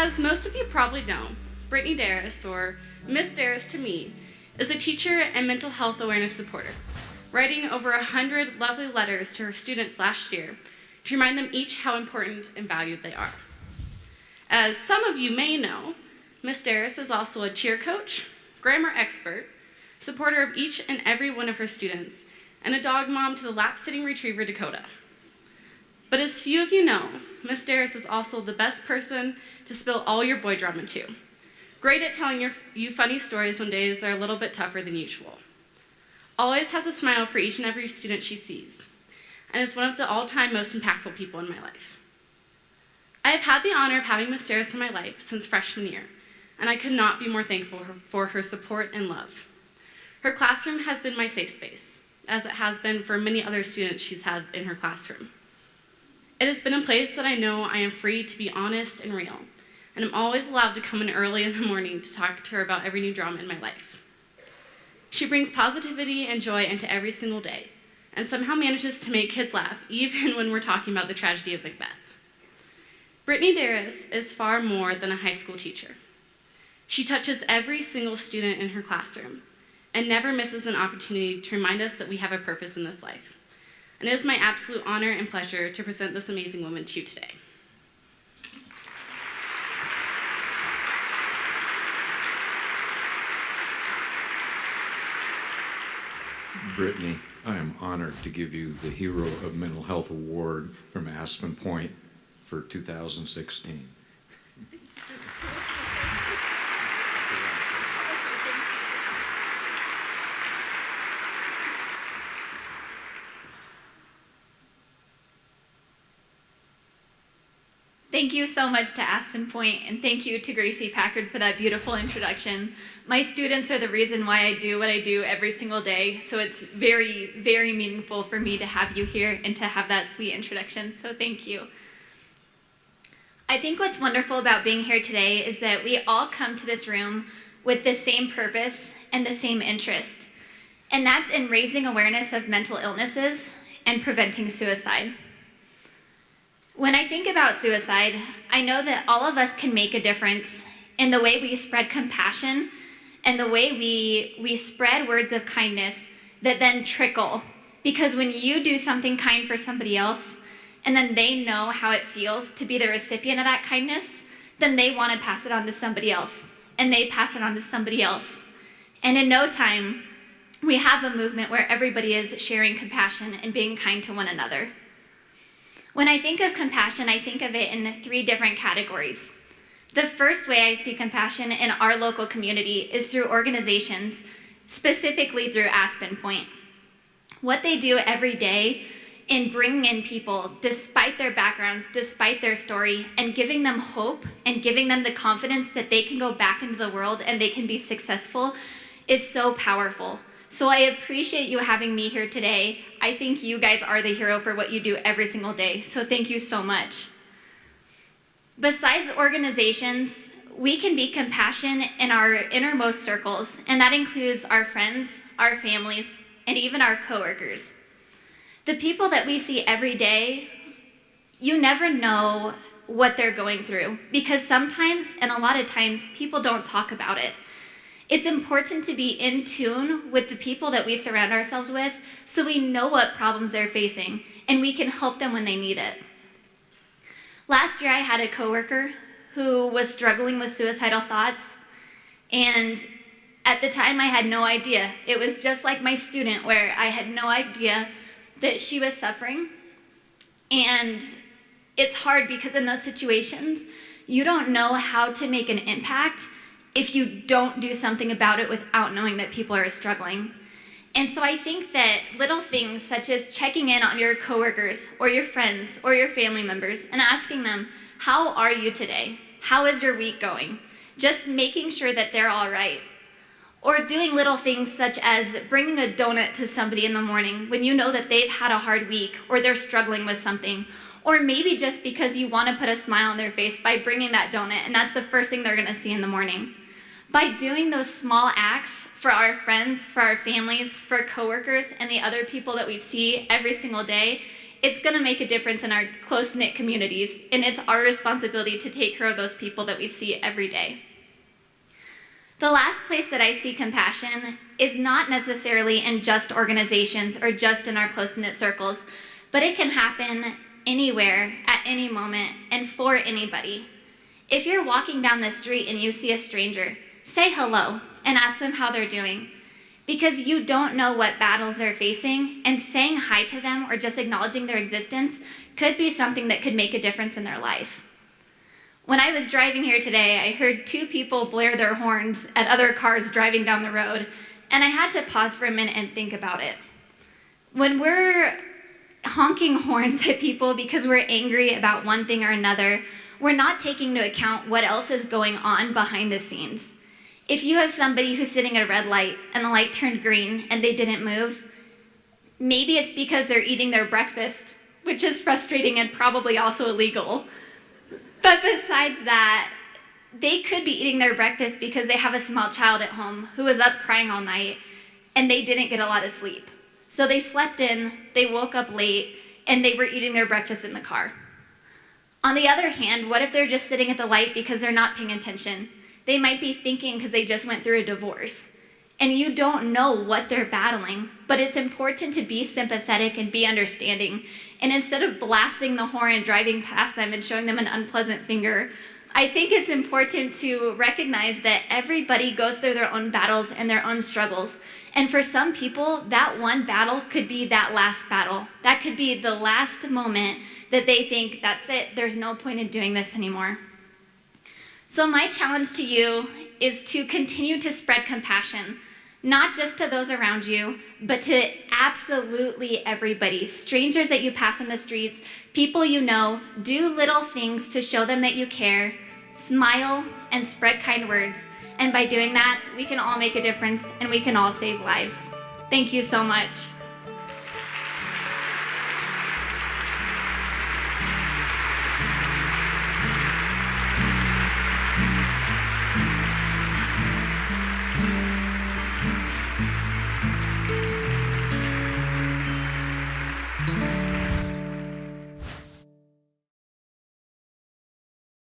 As most of you probably know, Brittni Darras, or Miss Darras to me, is a teacher and mental health awareness supporter, writing over 100 lovely letters to her students last year to remind them each how important and valued they are. As some of you may know, Miss Darras is also a cheer coach, grammar expert, supporter of each and every one of her students, and a dog mom to the lap-sitting retriever Dakota. But as few of you know, Miss Darras is also the best person to spill all your boy drama to. Great at telling you funny stories when days are a little bit tougher than usual. Always has a smile for each and every student she sees, and is one of the all-time most impactful people in my life. I have had the honor of having Miss Darras in my life since freshman year, and I could not be more thankful for her support and love. Her classroom has been my safe space, as it has been for many other students she's had in her classroom. It has been a place that I know I am free to be honest and real, and I'm always allowed to come in early in the morning to talk to her about every new drama in my life. She brings positivity and joy into every single day, and somehow manages to make kids laugh, even when we're talking about the tragedy of Macbeth. Brittni Darras is far more than a high school teacher. She touches every single student in her classroom, and never misses an opportunity to remind us that we have a purpose in this life. And it is my absolute honor and pleasure to present this amazing woman to you today. Brittni, I am honored to give you the Hero of Mental Health Award from AspenPointe for 2016. Thank you so much to AspenPointe, and thank you to Gracie Packard for that beautiful introduction. My students are the reason why I do what I do every single day, so it's very, very meaningful for me to have you here and to have that sweet introduction, so thank you. I think what's wonderful about being here today is that we all come to this room with the same purpose and the same interest, and that's in raising awareness of mental illnesses and preventing suicide. When I think about suicide, I know that all of us can make a difference in the way we spread compassion and the way we spread words of kindness that then trickle. Because when you do something kind for somebody else, and then they know how it feels to be the recipient of that kindness, then they want to pass it on to somebody else, and they pass it on to somebody else. And in no time, we have a movement where everybody is sharing compassion and being kind to one another. When I think of compassion, I think of it in 3 different categories. The first way I see compassion in our local community is through organizations, specifically through AspenPointe. What they do every day in bringing in people, despite their backgrounds, despite their story, and giving them hope and giving them the confidence that they can go back into the world and they can be successful is so powerful. So I appreciate you having me here today. I think you guys are the hero for what you do every single day, so thank you so much. Besides organizations, we can be compassionate in our innermost circles, and that includes our friends, our families, and even our coworkers. The people that we see every day, you never know what they're going through, because sometimes, and a lot of times, people don't talk about it. It's important to be in tune with the people that we surround ourselves with so we know what problems they're facing and we can help them when they need it. Last year I had a coworker who was struggling with suicidal thoughts, and at the time I had no idea. It was just like my student where I had no idea that she was suffering. And it's hard because in those situations you don't know how to make an impact if you don't do something about it without knowing that people are struggling. And so I think that little things such as checking in on your coworkers or your friends or your family members and asking them, how are you today? How is your week going? Just making sure that they're all right. Or doing little things such as bringing a donut to somebody in the morning when you know that they've had a hard week or they're struggling with something. Or maybe just because you want to put a smile on their face by bringing that donut, and that's the first thing they're going to see in the morning. By doing those small acts for our friends, for our families, for coworkers, and the other people that we see every single day, it's going to make a difference in our close-knit communities, and it's our responsibility to take care of those people that we see every day. The last place that I see compassion is not necessarily in just organizations or just in our close-knit circles, but it can happen anywhere, at any moment, and for anybody. If you're walking down the street and you see a stranger, say hello and ask them how they're doing, because you don't know what battles they're facing, and saying hi to them or just acknowledging their existence could be something that could make a difference in their life. When I was driving here today, I heard 2 people blare their horns at other cars driving down the road, and I had to pause for a minute and think about it. When we're honking horns at people because we're angry about one thing or another, we're not taking into account what else is going on behind the scenes. If you have somebody who's sitting at a red light and the light turned green and they didn't move, maybe it's because they're eating their breakfast, which is frustrating and probably also illegal. But besides that, they could be eating their breakfast because they have a small child at home who was up crying all night and they didn't get a lot of sleep. So they slept in, they woke up late, and they were eating their breakfast in the car. On the other hand, what if they're just sitting at the light because they're not paying attention? They might be thinking because they just went through a divorce. And you don't know what they're battling, but it's important to be sympathetic and be understanding. And instead of blasting the horn and driving past them and showing them an unpleasant finger, I think it's important to recognize that everybody goes through their own battles and their own struggles. And for some people, that one battle could be that last battle. That could be the last moment that they think, that's it, there's no point in doing this anymore. So my challenge to you is to continue to spread compassion, not just to those around you, but to absolutely everybody. Strangers that you pass in the streets, people you know, do little things to show them that you care, smile, and spread kind words. And by doing that, we can all make a difference and we can all save lives. Thank you so much.